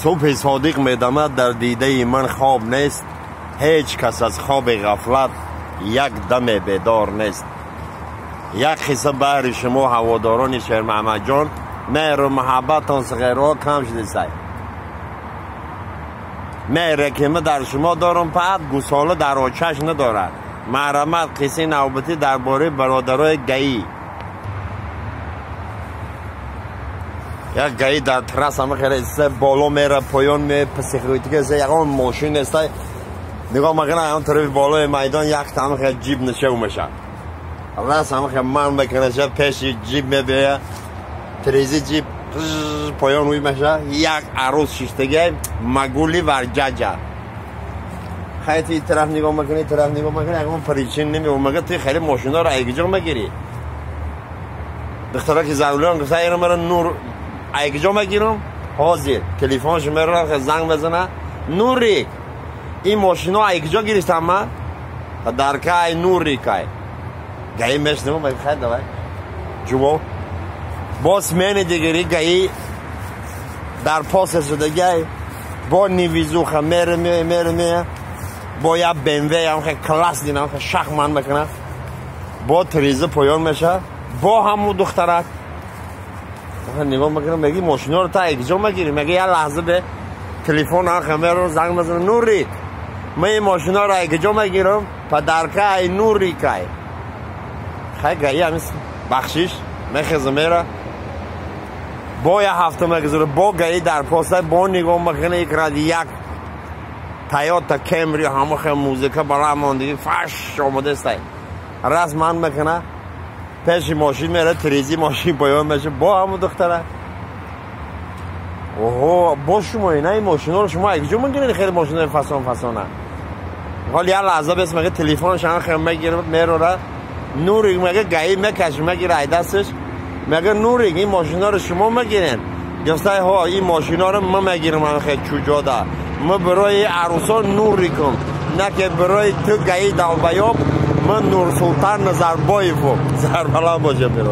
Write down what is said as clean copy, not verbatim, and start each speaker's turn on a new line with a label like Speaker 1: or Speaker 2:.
Speaker 1: صبح صادق می‌دمد در دیده من خواب نیست، هیچ کس از خواب غفلت یک دم بیدار نیست. یک قصه برای شما هواداران شهر محمد جان، مهر و محبتان صغیرات کم شده سای مهر که من در شما دارم، فقط گوساله در آچش ندارد. مرحمت قصه نوبتی درباره برادرای گئی. یک گئی در ترس همه خیلی بالا میره پایان می پسیخویتی که یکان ماشین است، نگاه میکنه هم طرف بالای میدان یک همه خیلی جیب نشو میشه، راست همه خیلی من میکنه شد پیش جیب میبیه تریزی جیب پایان روی میشه، یک عروس شیشتگی مگولی ورججه خیلی طرف نگاه میکنه طرف نگاه میکنه اگه پریچین نمی اومگه توی خیلی ماشینا رو ایگجا میگیری. دختره که زرولان گفته اینو مرا نور ایگجا میگیرم حاضر تلفنش میره زنگ بزنه نوری این ماشینا ایگجا گیریستم من در که نوری که گایی میشنم باید خیلی دوای جواب باز مینه دیگری گایی در پاس شدگی با نیویزو میره با یک بنوی هم خیلی کلاس دینم خیلی شخ من میکنه با تریزه پایان میشه با همون دخترک نگاه میکنم میگی ماشینا رو تا ایگجا میگیری، میگه یه لحظه به تلفن آخمه رو زنگ بزنه نوری من این ماشینا رو ایگجا میگیرم پدرکه ای نوری که خیلی گایی همیست بخشیش میخیزه میره با یه هفته میگذاره با گایی در پاسه با نگاه میکنه یک رادی یک تایوتا کمری همه خیلی موزیکا برای ماندگی فش آمده است رسم میکنه پیش ماشین میره تریزی ماشین پایان میشه با همون دختره اوه با شما این ماشین رو شما ایگجا میگیرید خیلی ماشین فسانه حالا یه لحظه بس میگه تلفنش هم خیلی میگیره میره نوری میگه گایی میکشه میگیره ای دستش میگه نوری این ماشین رو شما میگیرین گفته ها این ماشین رو من میگیرم من خیلی چوجاده من برای عروسان نوری کن نه که برای تو گایی دالبایاب من نور سلطان نظربایفم زربلا باشه برای